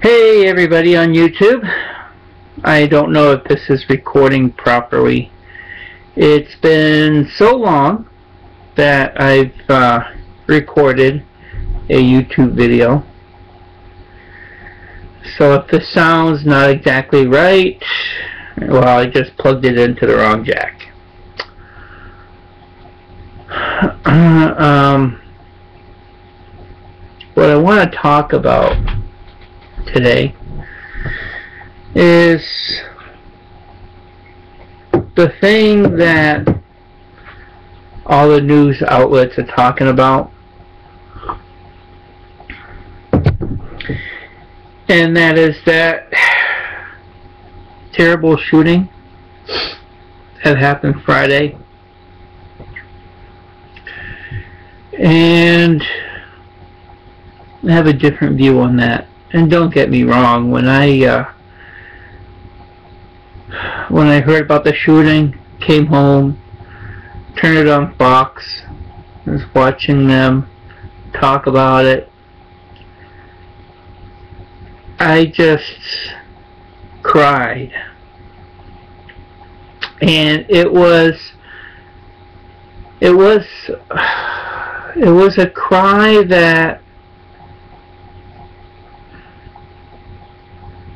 Hey everybody on YouTube. I don't know if this is recording properly. It's been so long that I've recorded a YouTube video. So if the sound's not exactly right, well, I just plugged it into the wrong jack. What I want to talk about today is the thing that all the news outlets are talking about, and that is that terrible shooting that happened Friday. And I have a different view on that. And don't get me wrong, when I heard about the shooting, came home, turned it on Fox, was watching them talk about it, I just cried. And it was a cry that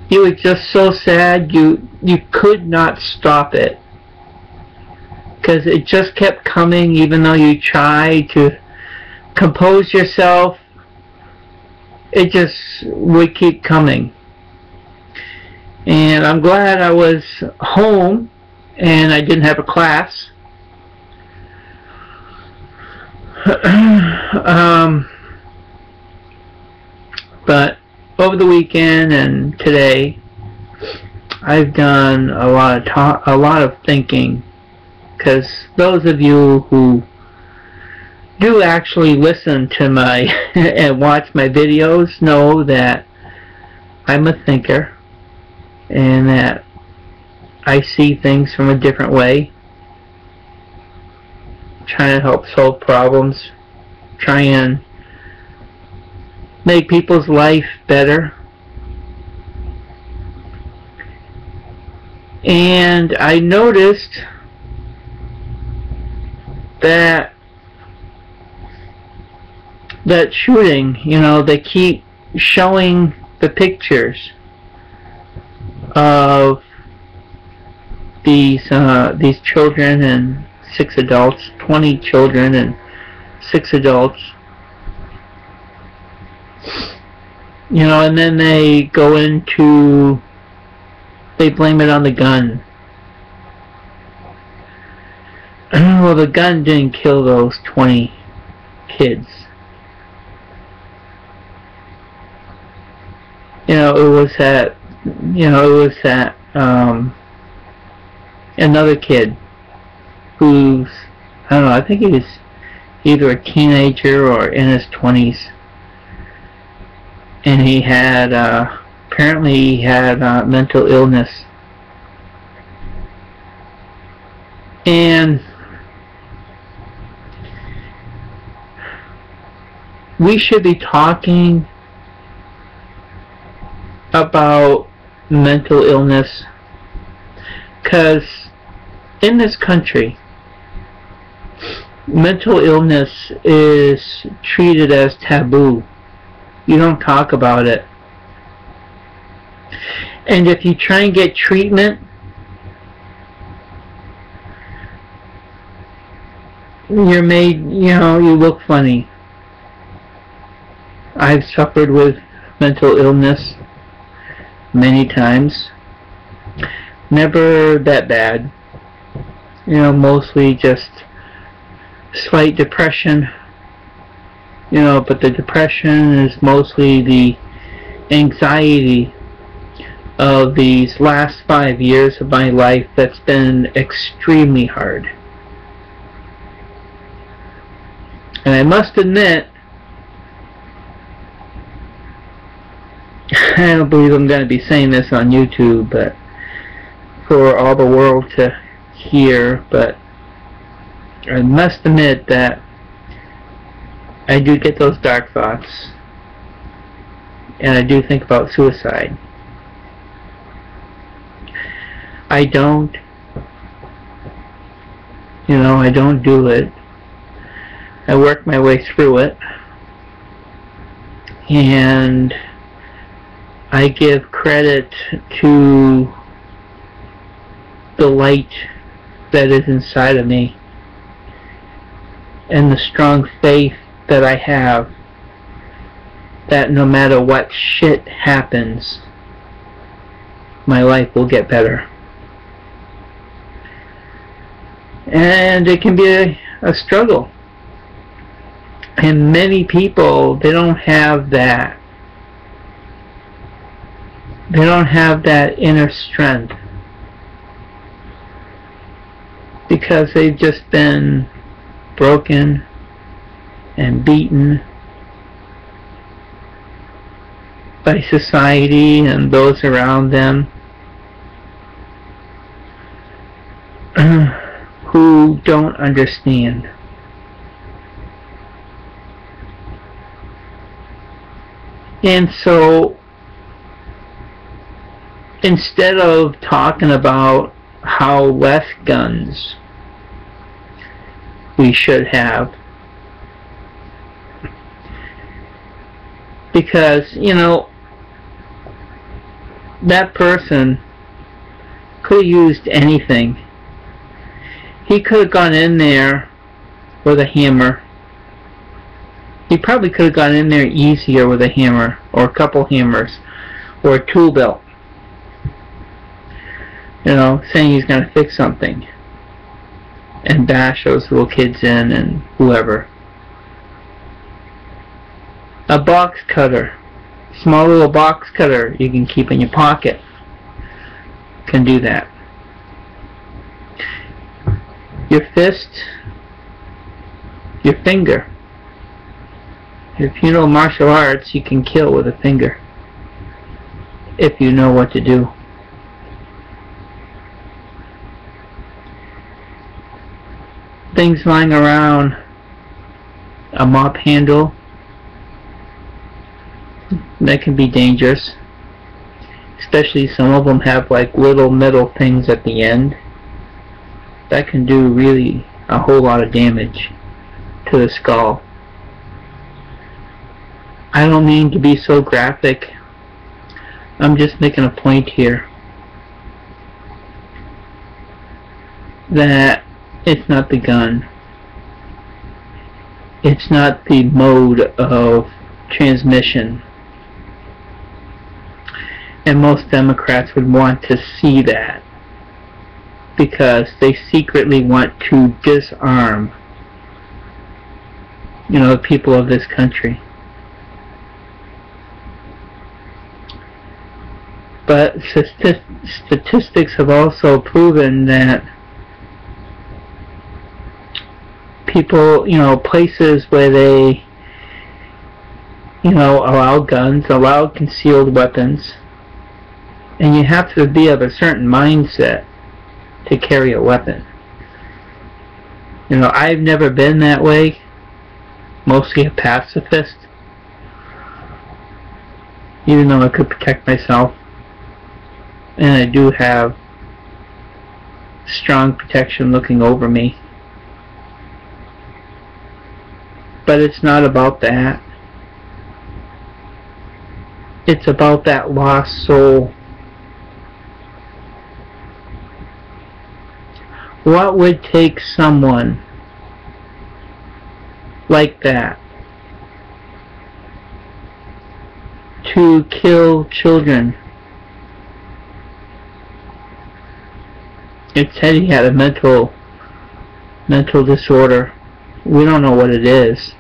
you were just so sad you could not stop it, because it just kept coming. Even though you tried to compose yourself, it just would keep coming. And I'm glad I was home and I didn't have a class. But over the weekend and today, I've done a lot of thinking, because those of you who do actually listen to my and watch my videos know that I'm a thinker and that I see things from a different way, trying to help solve problems, try and make people's life better. And I noticed that shooting, they keep showing the pictures of these children and 6 adults, 20 children and 6 adults. And then they go into, they blame it on the gun. Well, the gun didn't kill those 20 kids. It was that another kid who's, I don't know, I think he was either a teenager or in his 20s. And he had, apparently he had mental illness. And we should be talking about mental illness, because in this country, mental illness is treated as taboo. You don't talk about it. And if you try and get treatment, you're made, you look funny. I've suffered with mental illness many times. Never that bad. Mostly just slight depression. But the depression is mostly the anxiety of these last 5 years of my life that's been extremely hard. And I must admit, I don't believe I'm going to be saying this on YouTube, but for all the world to hear, but I must admit that I do get those dark thoughts. and I do think about suicide. I don't do it. I work my way through it, and I give credit to the light that is inside of me and the strong faith that I have that no matter what shit happens, my life will get better. And it can be a struggle. And many people, they don't have that. They don't have that inner strength because they've just been broken and beaten by society and those around them who don't understand. And so instead of talking about how less guns we should have, because, you know, that person could have used anything. He could have gone in there with a hammer. He probably could have gone in there easier with a hammer, or a couple hammers, or a tool belt. You know, saying he's going to fix something and bash those little kids in and whoever. A box cutter, small little box cutter you can keep in your pocket, can do that. Your fist, your finger. If you know martial arts, you can kill with a finger if you know what to do. Things lying around, a mop handle, that can be dangerous, especially some of them have like little metal things at the end that can do really a whole lot of damage to the skull. I don't mean to be so graphic. I'm just making a point here that it's not the gun. It's not the mode of transmission. And most Democrats would want to see that because they secretly want to disarm, you know, the people of this country. But statistics have also proven that people, you know, places where they, you know, allow guns, allow concealed weapons, and you have to be of a certain mindset to carry a weapon. You know, I've never been that way, mostly a pacifist, even though I could protect myself. And I do have strong protection looking over me. But it's not about that. It's about that lost soul. What would take someone like that to kill children? It said he had a mental disorder. We don't know what it is.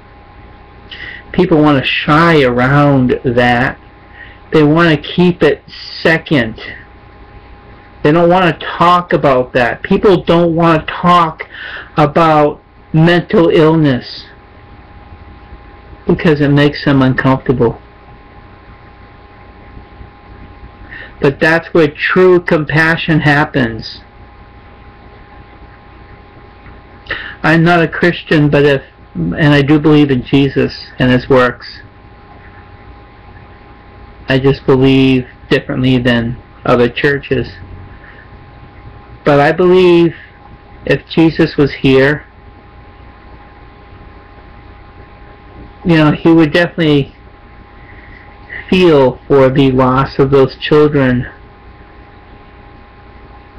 People want to shy around that. They want to keep it second. They don't want to talk about that. People don't want to talk about mental illness because it makes them uncomfortable. But that's where true compassion happens. I'm not a Christian, and I do believe in Jesus and His works. I just believe differently than other churches. But I believe if Jesus was here, he would definitely feel for the loss of those children,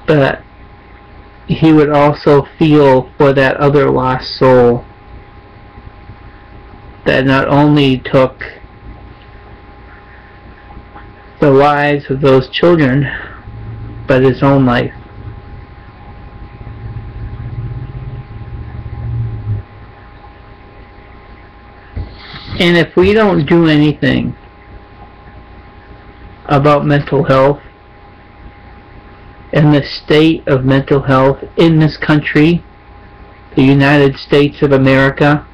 but he would also feel for that other lost soul that not only took the lives of those children, but his own life. And if we don't do anything about mental health and the state of mental health in this country, the United States of America,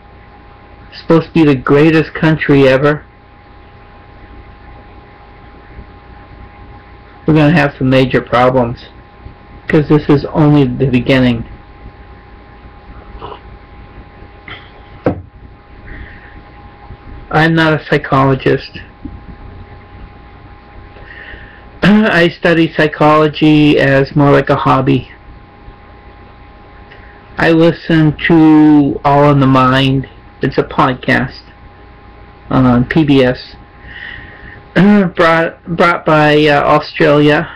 supposed to be the greatest country ever, we're going to have some major problems, because this is only the beginning. I'm not a psychologist. I study psychology as more like a hobby. I listen to All in the Mind. It's a podcast on PBS, brought by Australia.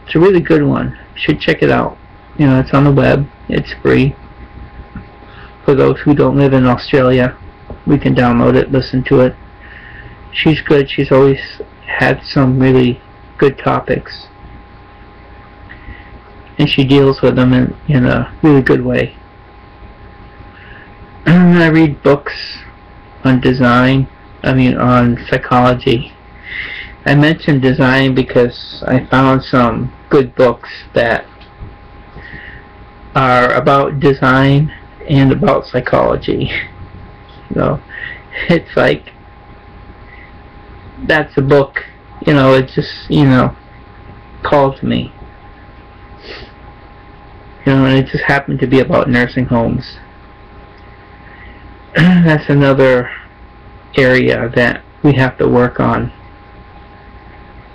It's a really good one. You should check it out. It's on the web. It's free. For those who don't live in Australia, we can download it, listen to it. She's good. She's always had some really good topics, and she deals with them in a really good way. I read books on design, on psychology. I mentioned design because I found some good books that are about design and about psychology. It's like, that's a book, it just, called to me. And it just happened to be about nursing homes. That's another area that we have to work on.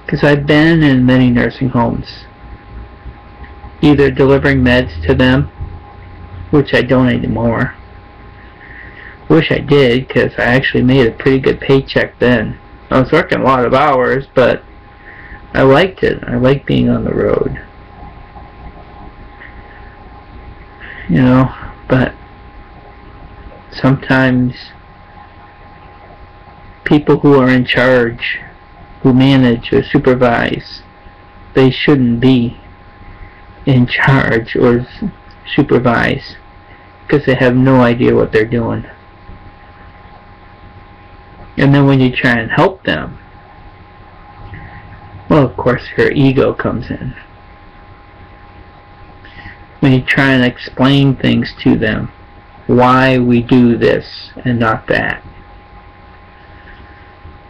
Because I've been in many nursing homes, either delivering meds to them, which I don't anymore. Wish I did, because I actually made a pretty good paycheck then. I was working a lot of hours, but I liked it. I liked being on the road. But sometimes people who are in charge, who manage or supervise, they shouldn't be in charge or supervise, because they have no idea what they're doing. And then when you try and help them, well, of course, your ego comes in. When you try and explain things to them, why we do this and not that.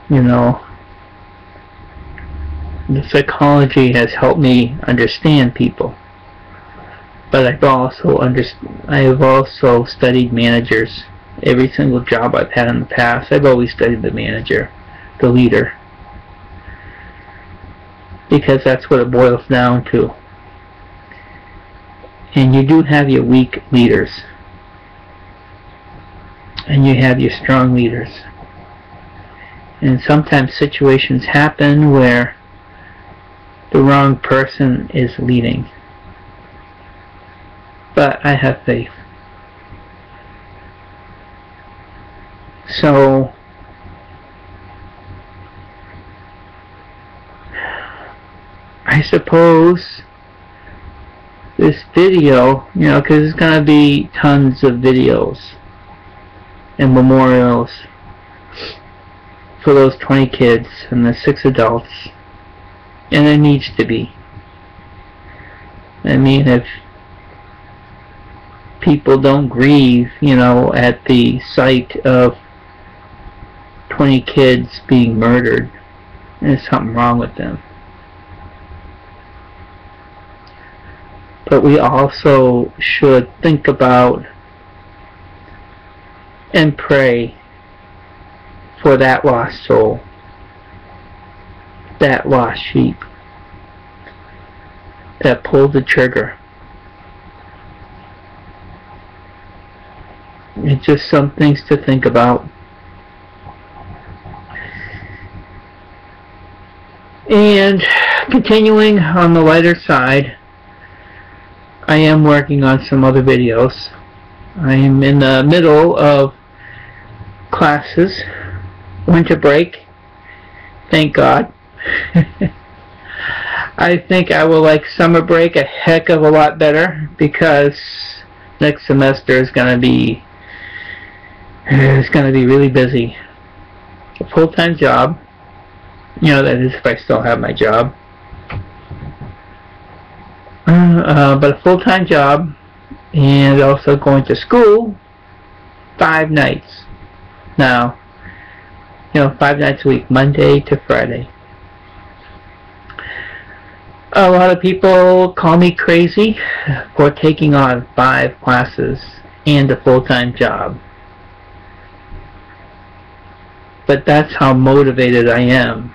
The psychology has helped me understand people. But I have also studied managers. Every single job I've had in the past, I've always studied the manager, the leader. Because that's what it boils down to. And you do have your weak leaders. And you have your strong leaders. And sometimes situations happen where the wrong person is leading. But I have faith. So, I suppose this video, because there's going to be tons of videos and memorials for those 20 kids and the 6 adults, and there needs to be. If people don't grieve, at the sight of 20 kids being murdered, there's something wrong with them. But we also should think about and pray for that lost soul. that lost sheep that pulled the trigger. It's just some things to think about. And continuing on the lighter side, I am working on some other videos. I am in the middle of classes, winter break, thank God. I think I will like summer break a heck of a lot better, because next semester is going to be really busy. A full-time job, you know, that is if I still have my job. But a full-time job, and also going to school 5 nights. Now, you know, 5 nights a week, Monday to Friday. A lot of people call me crazy for taking on 5 classes and a full-time job. But that's how motivated I am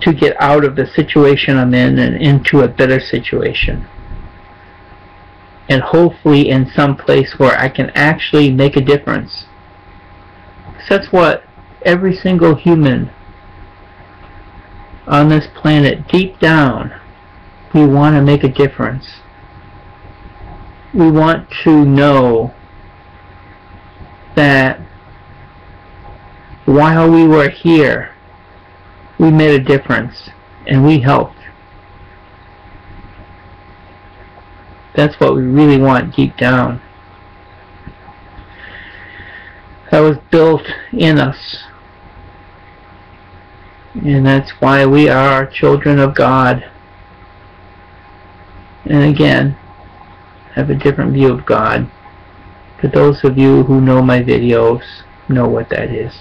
to get out of the situation I'm in and into a better situation. And hopefully in some place where I can actually make a difference. Because that's what every single human on this planet, deep down, we want to make a difference. We want to know that while we were here, we made a difference and we helped. That's what we really want deep down. That was built in us. And that's why we are children of God. And again, have a different view of God. For those of you who know my videos, know what that is.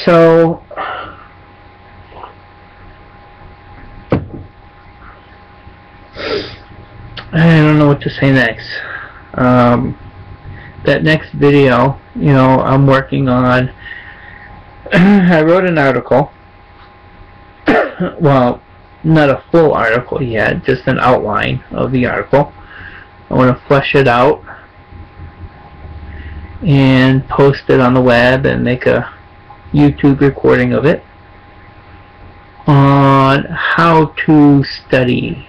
So I don't know what to say next. That next video, you know, I'm working on. I wrote an article. Well, not a full article yet, just an outline of the article. I want to flesh it out and post it on the web and make a YouTube recording of it on how to study.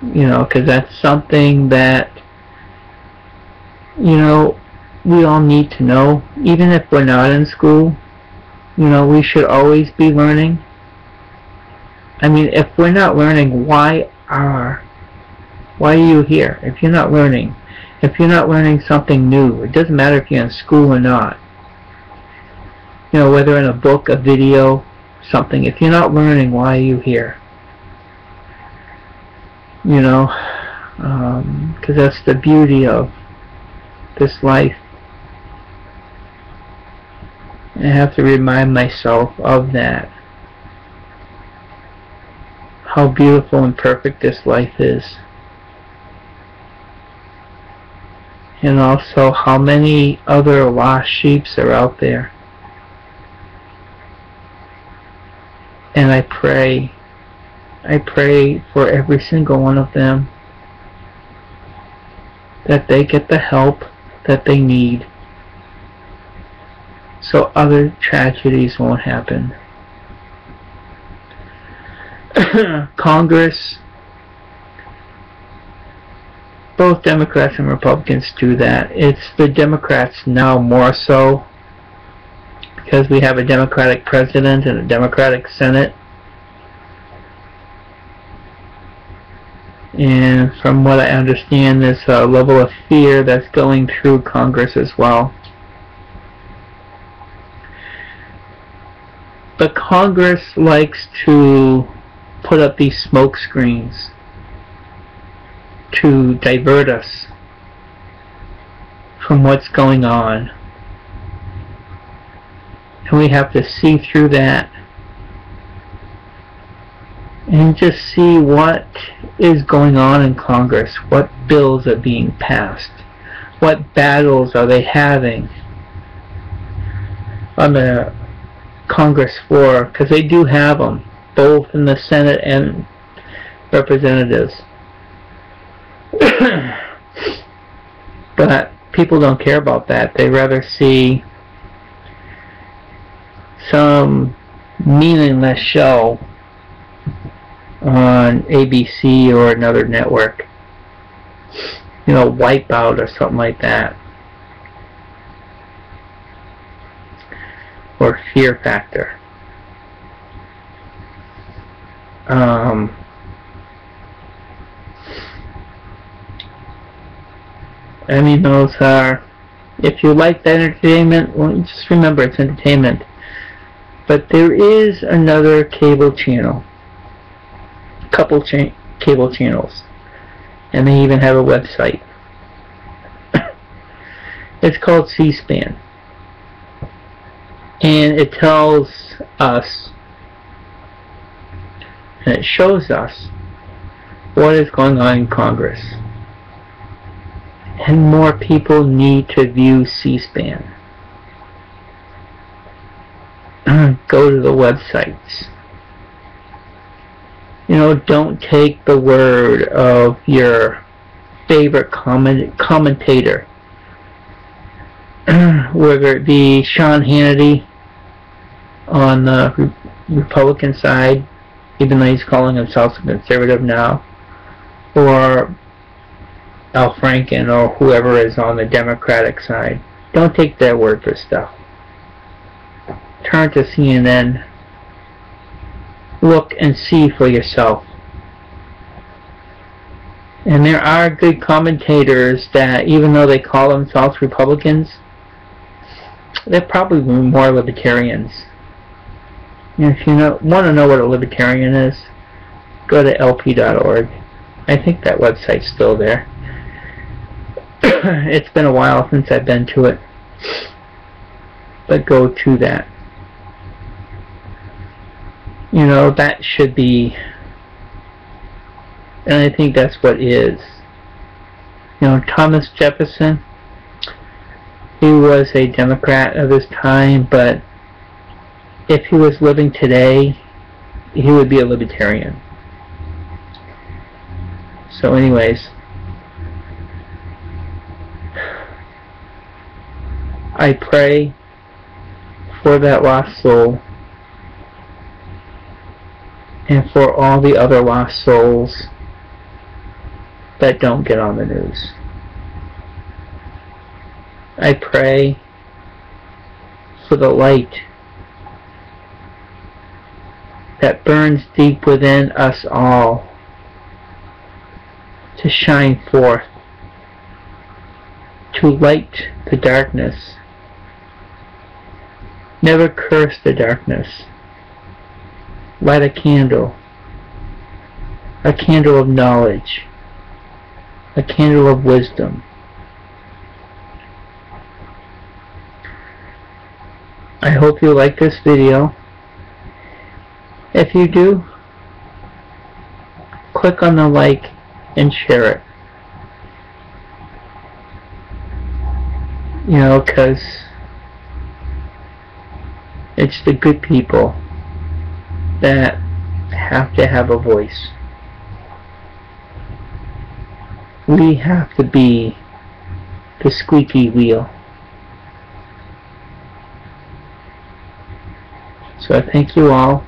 You know, because that's something that, you know, we all need to know. Even if we're not in school, you know, we should always be learning. I mean, if we're not learning, why are you here? If you're not learning something new, it doesn't matter if you're in school or not. You know, whether in a book, a video, something. If you're not learning, why are you here? You know, because that's the beauty of this life. I have to remind myself of that. How beautiful and perfect this life is. And also how many other lost sheep are out there. And I pray for every single one of them that they get the help that they need so other tragedies won't happen. Congress, both Democrats and Republicans do that. It's the Democrats now more so, because we have a Democratic president and a Democratic Senate. And from what I understand, there's a level of fear that's going through Congress as well. But Congress likes to put up these smoke screens to divert us from what's going on. And we have to see through that and just see what is going on in Congress, what bills are being passed, what battles are they having on the Congress floor, because they do have them, both in the Senate and representatives. But people don't care about that. They rather see some meaningless show on ABC or another network. You know, Wipeout or something like that. Or Fear Factor. I mean, those are, if you like that entertainment, well, just remember it's entertainment. But there is another cable channel, couple cable channels, and they even have a website. It's called C-SPAN, and it tells us, and it shows us what is going on in Congress. And more people need to view C-SPAN. Go to the websites. You know, don't take the word of your favorite commentator, whether it be Sean Hannity on the Republican side, even though he's calling himself a conservative now, or Al Franken or whoever is on the Democratic side. Don't take their word for stuff. Turn to CNN. Look and see for yourself. And there are good commentators that, even though they call themselves Republicans, they're probably more libertarians. And if you want to know what a libertarian is, go to lp.org. I think that website's still there. It's been a while since I've been to it, but go to that. You know, that should be, and I think that's what is. You know, Thomas Jefferson, he was a Democrat of his time, but if he was living today, he would be a libertarian. So anyways, I pray for that lost soul and for all the other lost souls that don't get on the news. I pray for the light that burns deep within us all to shine forth, to light the darkness. Never curse the darkness. Light a candle of knowledge, a candle of wisdom. I hope you like this video. If you do, click on the like and share it. You know, because it's the good people that have to have a voice. We have to be the squeaky wheel. So I thank you all.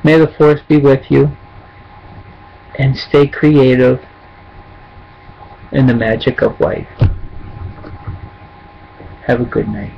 May the force be with you, and stay creative in the magic of life. Have a good night.